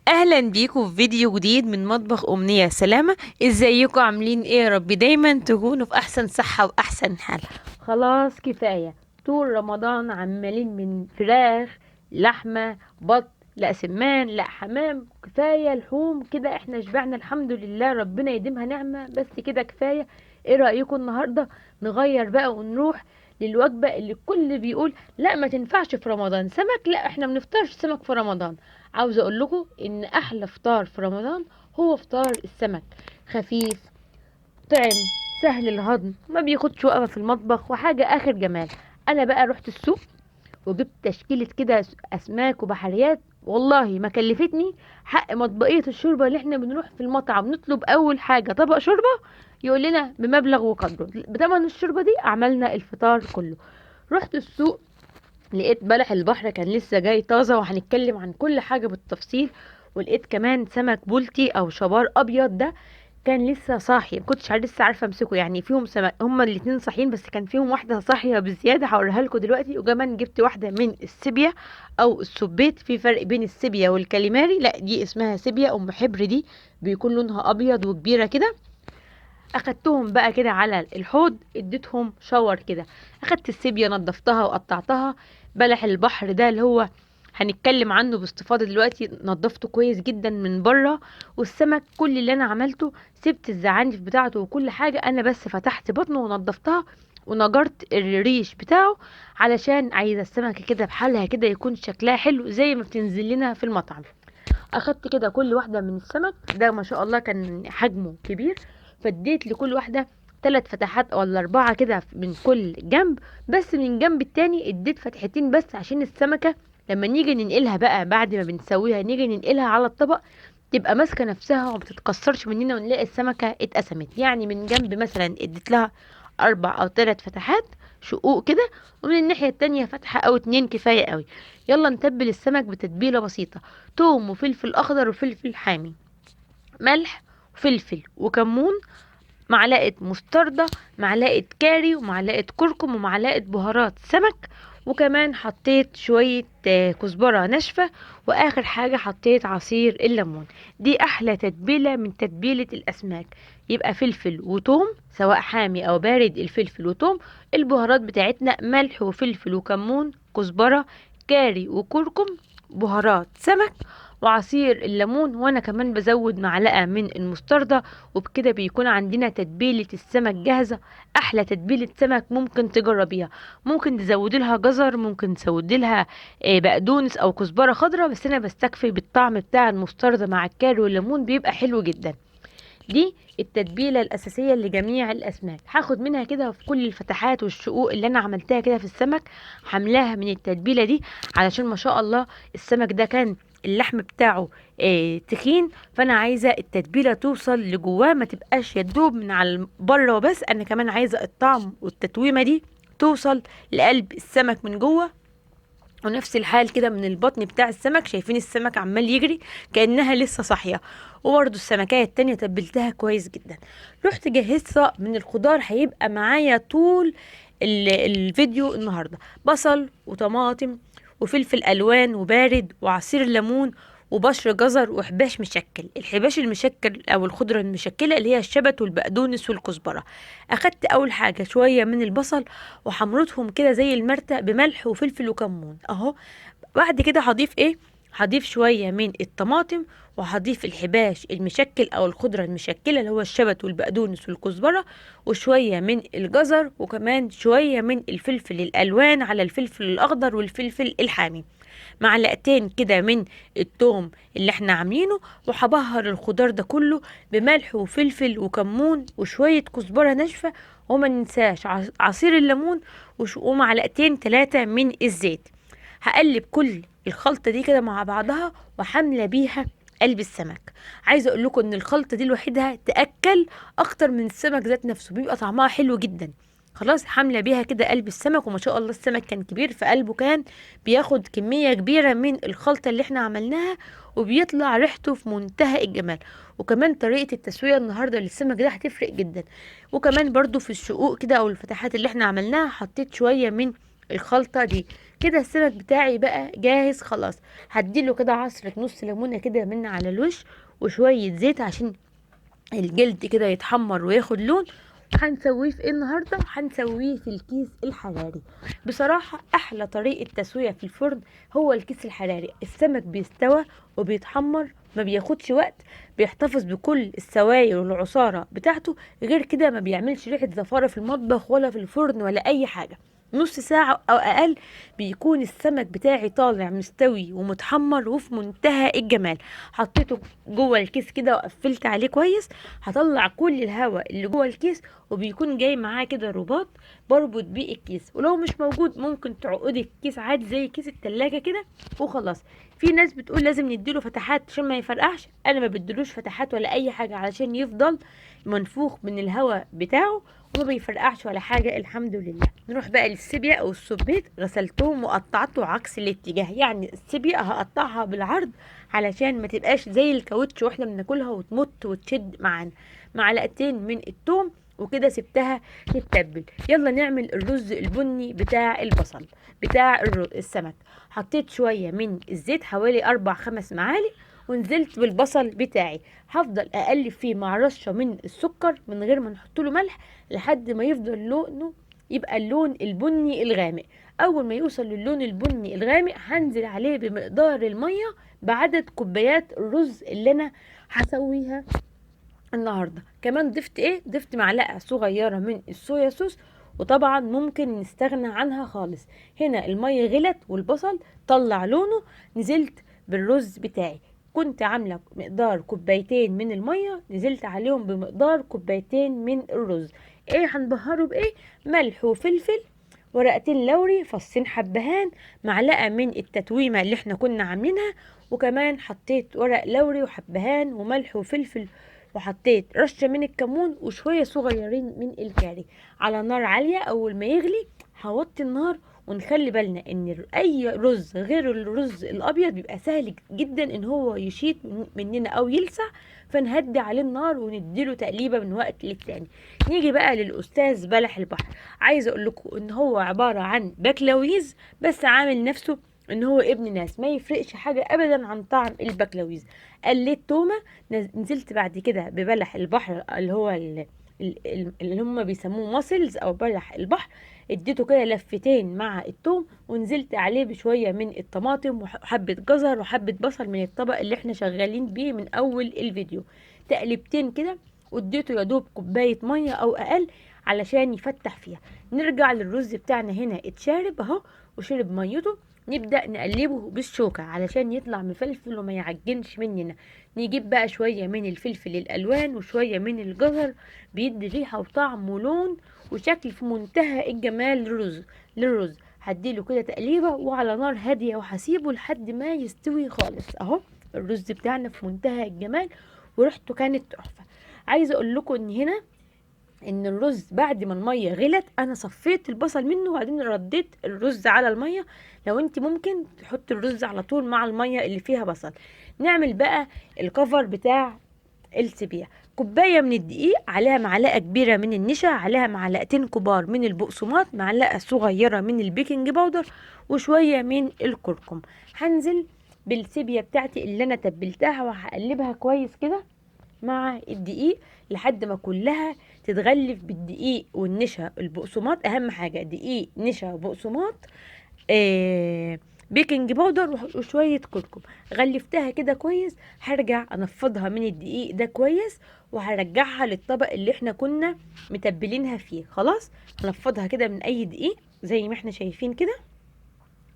اهلا بيكم في فيديو جديد من مطبخ امنية سلامة. ازيكم عاملين ايه؟ يا رب دايما تكونوا في احسن صحة واحسن حال. خلاص كفاية، طول رمضان عمالين من فراخ، لحمة، بط، لا سمان لا حمام، كفاية لحوم كده. احنا شبعنا الحمد لله، ربنا يديمها نعمة، بس كده كفاية. ايه رأيكم النهاردة نغير بقى ونروح للوجبة اللي الكل بيقول لا ما تنفعش في رمضان سمك؟ لا احنا بنفطرش سمك في رمضان. عاوزه اقول لكم ان احلى فطار في رمضان هو فطار السمك. خفيف، طعم، سهل الهضم، ما بياخدش وقفه في المطبخ، وحاجه اخر جمال. انا بقى رحت السوق وجبت تشكيله كده اسماك وبحريات، والله ما كلفتني حق مطبقيه الشوربه اللي احنا بنروح في المطعم نطلب اول حاجه طبق شوربه يقول لنا بمبلغ وقدره. بتمن الشوربه دي عملنا الفطار كله. رحت السوق لقيت بلح البحر كان لسه جاي طازة، وهنتكلم عن كل حاجة بالتفصيل. ولقيت كمان سمك بولتي او شبار ابيض، ده كان لسه صاحي، مكنتش لسه عارفه امسكه. يعني فيهم سمك هما الاتنين صاحيين، بس كان فيهم واحده صاحيه بزياده هوريها لكم دلوقتي. وكمان جبت واحده من السيبيا او السبيط. في فرق بين السيبيا والكاليماري، لا دي اسمها سيبيا ام حبر، دي بيكون لونها ابيض وكبيره كده. اخدتهم بقى كده على الحوض، اديتهم شاور كده. اخدت السيبيا نضفتها وقطعتها. بلح البحر ده اللي هو هنتكلم عنه باستفاضة دلوقتي، نضفته كويس جدا من بره. والسمك كل اللي انا عملته سبت الزعانف بتاعته وكل حاجة، انا بس فتحت بطنه ونضفتها ونجرت الريش بتاعه، علشان عايزة السمكة كده بحالها كده يكون شكلها حلو زي ما بتنزل لنا في المطعم. اخدت كده كل واحده من السمك ده، ما شاء الله كان حجمه كبير، فديت لكل واحده 3 فتحات ولا 4 كده من كل جنب. بس من جنب التاني اديت فتحتين بس، عشان السمكه لما نيجي ننقلها بقى بعد ما بنسويها نيجي ننقلها على الطبق تبقى ماسكه نفسها وما بتتكسرش مننا، ونلاقي السمكه اتقسمت. يعني من جنب مثلا اديت لها 4 أو 3 فتحات شقوق كده، ومن الناحيه التانية فتحه او 2 كفايه قوي. يلا نتبل السمك بتتبيله بسيطه: توم وفلفل اخضر وفلفل حامي، ملح وفلفل وكمون، معلقه مستردة، معلقه كاري، ومعلقه كركم، ومعلقه بهارات سمك. وكمان حطيت شوية كزبرة ناشفة. واخر حاجة حطيت عصير الليمون. دي احلى تتبيلة من تتبيلة الاسماك. يبقى فلفل وتوم سواء حامي او بارد، الفلفل وتوم. البهارات بتاعتنا ملح وفلفل وكمون، كزبرة، كاري وكركم، بهارات سمك، وعصير الليمون. وانا كمان بزود معلقة من المستردة. وبكده بيكون عندنا تتبيلة السمك جاهزة. احلى تتبيلة سمك ممكن تجربيها. ممكن تزودي لها جزر، ممكن تزودي لها بقدونس او كزبرة خضراء، بس انا بستكفي بالطعم بتاع المستردة مع الكاري والليمون، بيبقى حلو جدا. دي التتبيله الاساسيه لجميع الاسماك. هاخد منها كده في كل الفتحات والشقوق اللي انا عملتها كده في السمك، حملاها من التتبيله دي، علشان ما شاء الله السمك ده كان اللحم بتاعه تخين، فانا عايزه التتبيله توصل لجواه، ما تبقاش يدوب من على بره وبس. انا كمان عايزه الطعم والتتويمه دي توصل لقلب السمك من جوه. ونفس الحال كده من البطن بتاع السمك، شايفين السمك عمال يجري كأنها لسه صاحية. وبرده السمكية التانية تبلتها كويس جدا. رحت جهزت طبق من الخضار هيبقى معايا طول الفيديو النهاردة: بصل وطماطم وفلفل ألوان وبارد وعصير ليمون وبشر جزر وحباش مشكل. الحباش المشكل او الخضره المشكله اللي هي الشبت والبقدونس والكزبره. اخدت اول حاجه شويه من البصل وحمرتهم كده زي المرتة بملح وفلفل وكمون اهو. بعد كده هضيف ايه؟ هضيف شويه من الطماطم، وهضيف الحباش المشكل او الخضره المشكله اللي هو الشبت والبقدونس والكزبره، وشويه من الجزر، وكمان شويه من الفلفل الالوان على الفلفل الاخضر والفلفل الحامي، معلقتين كده من التوم اللي احنا عاملينه. وهبهر الخضار ده كله بملح وفلفل وكمون وشوية كزبرة ناشفة. وما ننساش عصير الليمون ومعلقتين 3 من الزيت. هقلب كل الخلطة دي كده مع بعضها وحاملة بيها قلب السمك. عايزه اقول لكم ان الخلطه دي لوحدها تاكل اكتر من السمك ذات نفسه، بيبقى طعمها حلو جدا. خلاص حامله بيها كده قلب السمك، وما شاء الله السمك كان كبير، فقلبه كان بياخد كميه كبيره من الخلطه اللي احنا عملناها، وبيطلع ريحته في منتهى الجمال. وكمان طريقه التسويه النهارده للسمك ده هتفرق جدا. وكمان برضو في الشقوق كده او الفتحات اللي احنا عملناها حطيت شويه من الخلطة دي. كده السمك بتاعي بقى جاهز خلاص. هديله كده عصرة نص ليمونة كده من على الوش، وشوية زيت عشان الجلد كده يتحمر وياخد لون. هنسويه في ايه النهارده؟ هنسويه في الكيس الحراري. بصراحه احلى طريقه تسويه في الفرن هو الكيس الحراري. السمك بيستوى وبيتحمر، ما بياخدش وقت، بيحتفظ بكل السوائل والعصاره بتاعته، غير كده ما بيعملش ريحه زفاره في المطبخ ولا في الفرن ولا اي حاجه. نص ساعة أو أقل بيكون السمك بتاعي طالع مستوي ومتحمر وفي منتهى الجمال. حطيته جوه الكيس كده وقفلت عليه كويس. هطلع كل الهواء اللي جوه الكيس، وبيكون جاي معاه كده رباط بربط بيه الكيس، ولو مش موجود ممكن تعقدي الكيس عادي زي كيس التلاجة كده وخلاص. في ناس بتقول لازم نديله فتحات عشان ما يفرقعش. انا ما بديلوش فتحات ولا اي حاجة علشان يفضل منفوخ من الهواء بتاعه وما بيفرقعش ولا حاجة الحمد لله. نروح بقى للسيبيا او السبيت. غسلتهم وقطعته عكس الاتجاه، يعني السيبيا هقطعها بالعرض علشان ما تبقاش زي الكاوتش واحنا بناكلها وتمط وتشد معانا. معلقتين من التوم وكده سبتها تتبل. يلا نعمل الرز البني بتاع البصل بتاع السمك. حطيت شوية من الزيت حوالي 4-5 معالق، ونزلت بالبصل بتاعي. هفضل اقلب فيه مع رشة من السكر من غير ما نحط له ملح لحد ما يفضل لونه يبقى اللون البني الغامق. اول ما يوصل للون البني الغامق هنزل عليه بمقدار المية بعدد كوبايات الرز اللي انا هسويها النهارده. كمان ضفت ايه؟ ضفت معلقه صغيره من الصويا صوص، وطبعا ممكن نستغنى عنها خالص. هنا الميه غلت والبصل طلع لونه. نزلت بالرز بتاعي. كنت عامله مقدار كوبايتين من الميه، نزلت عليهم بمقدار كوبايتين من الرز. ايه هنبهره بايه؟ ملح وفلفل، ورقتين لوري، فصين حبهان، معلقه من التتويمه اللي احنا كنا عاملينها، وكمان حطيت ورق لوري وحبهان وملح وفلفل، وحطيت رشة من الكمون وشوية صغيرين من الكاري على نار عالية. أول ما يغلي هوطي النار. ونخلي بالنا ان اي رز غير الرز الابيض بيبقى سهل جدا ان هو يشيط مننا او يلسع، فنهدي عليه النار ونديله تقليبه من وقت للتاني. نيجي بقى للاستاذ بلح البحر. عايزه اقول لكم ان هو عباره عن بكلاويز بس عامل نفسه ان هو ابن ناس، ما يفرقش حاجه ابدا عن طعم البكلاويز. قليت تومه، نزلت بعد كده ببلح البحر اللي هو اللي هم بيسموه ماسلز او بلح البحر. اديته كده لفتين مع التوم، ونزلت عليه بشويه من الطماطم وحبه جزر وحبه بصل من الطبق اللي احنا شغالين بيه من اول الفيديو. تقلبتين كده، واديته يا دوب كوبايه ميه او اقل علشان يفتح فيها. نرجع للرز بتاعنا. هنا اتشارب اهو وشرب ميته. نبدأ نقلبه بالشوكة علشان يطلع مفلفل وما يعجنش مننا. نجيب بقى شوية من الفلفل الألوان وشوية من الجزر، بيدي ريحة وطعم ولون وشكل في منتهى الجمال للرز. هديله كده تقليبة وعلى نار هادية وهسيبه لحد ما يستوي خالص. اهو الرز بتاعنا في منتهى الجمال وريحته كانت تحفة. عايزة اقول لكم ان هنا ان الرز بعد ما الميه غلت انا صفيت البصل منه وبعدين رديت الرز على الميه. لو انت ممكن تحط الرز على طول مع الميه اللي فيها بصل. نعمل بقى الكفر بتاع السبيع. كوبايه من الدقيق، عليها معلقه كبيره من النشا، عليها معلقتين كبار من البقسماط، معلقه صغيره من البيكنج باودر، وشويه من الكركم. هنزل بالسبية بتاعتي اللي انا تبلتها وهقلبها كويس كده مع الدقيق لحد ما كلها تتغلف بالدقيق والنشا. البقسماط اهم حاجه، دقيق نشا بقسماط بيكنج باودر وشويه كركم. غلفتها كده كويس. هرجع انفضها من الدقيق ده كويس وهرجعها للطبق اللي احنا كنا متبلينها فيه. خلاص هنفضها كده من اي دقيق زي ما احنا شايفين كده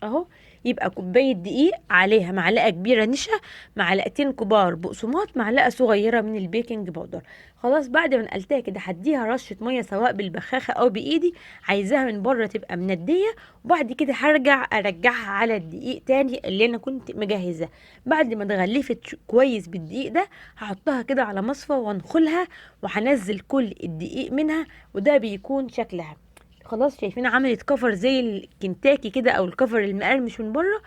اهو. يبقى كوبايه دقيق عليها معلقه كبيره نشا، معلقتين كبار بقسماط، معلقه صغيره من البيكنج باودر. خلاص بعد ما نقلتها كده هديها رشه ميه سواء بالبخاخه او بايدي، عايزاها من بره تبقى منديه. وبعد كده هرجع ارجعها على الدقيق تاني اللي انا كنت مجهزاه. بعد ما اتغلفت كويس بالدقيق ده هحطها كده على مصفى وانخلها، وهنزل كل الدقيق منها، وده بيكون شكلها. خلاص شايفين عملت كفر زي الكنتاكي كده او الكفر المقرمش من بره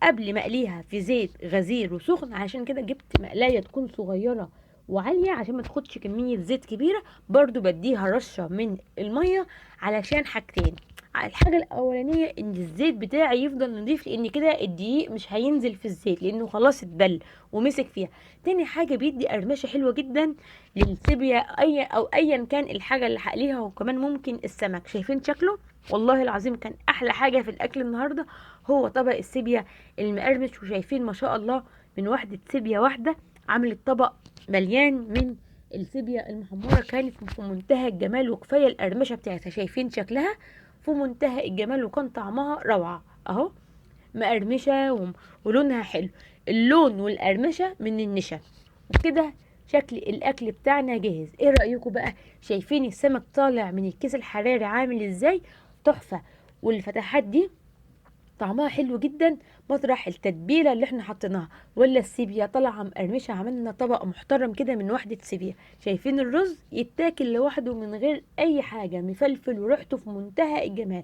قبل ما اقليها في زيت غزير وسخن. عشان كده جبت مقلايه تكون صغيره وعاليه عشان ما تاخدش كميه زيت كبيره. برضو بديها رشه من الميه علشان حاجتين، الحاجه الاولانيه ان الزيت بتاعي يفضل نضيف، لان كده الدقيق مش هينزل في الزيت لانه خلاص اتبل ومسك فيها. تاني حاجه بيدي قرمشه حلوه جدا للسيبيا ايا كان الحاجه اللي هقليها، وكمان ممكن السمك. شايفين شكله؟ والله العظيم كان احلى حاجه في الاكل النهارده هو طبق السيبيا المقرمش. وشايفين ما شاء الله من واحده سيبيا واحده عملت طبق مليان من السيبيا المحمره، كانت في منتهى الجمال. وكفايه القرمشه بتاعتها، شايفين شكلها في منتهى الجمال، وكان طعمها روعه اهو، مقرمشه ولونها حلو. اللون والقرمشه من النشا. وكده شكل الاكل بتاعنا جاهز. ايه رايكم بقى؟ شايفين السمك طالع من الكيس الحراري عامل ازاي؟ تحفه. والفتحات دي طعمها حلو جدا مطرح التتبيله اللي احنا حطيناها. ولا السيبيا طالعه مقرمشه، عملنا طبق محترم كده من وحده سيبيا. شايفين الرز يتاكل لوحده من غير اي حاجه، مفلفل وريحته في منتهى الجمال.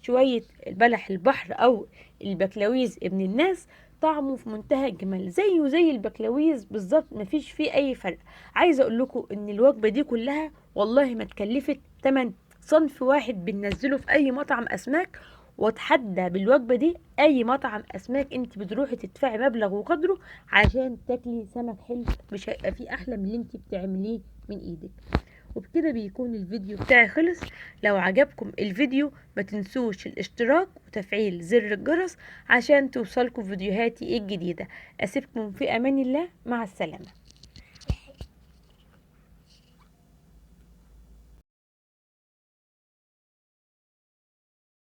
شويه بلح البحر او البكلاويز ابن الناس، طعمه في منتهى الجمال زيه زي البكلاويز بالظبط، مفيش فيه اي فرق. عايزه اقول لكم ان الوجبه دي كلها والله ما اتكلفت تمن صنف واحد بننزله في اي مطعم اسماك. واتحدى بالوجبه دي اي مطعم اسماك انت بتروحي تدفعي مبلغ وقدره عشان تاكلي سمك حلو، مش هيبقى فيه احلى من اللي انت بتعمليه من ايدك. وبكده بيكون الفيديو بتاعي خلص. لو عجبكم الفيديو ما تنسوش الاشتراك وتفعيل زر الجرس عشان توصلكم فيديوهاتي الجديدة. اسيبكم في امان الله، مع السلامة.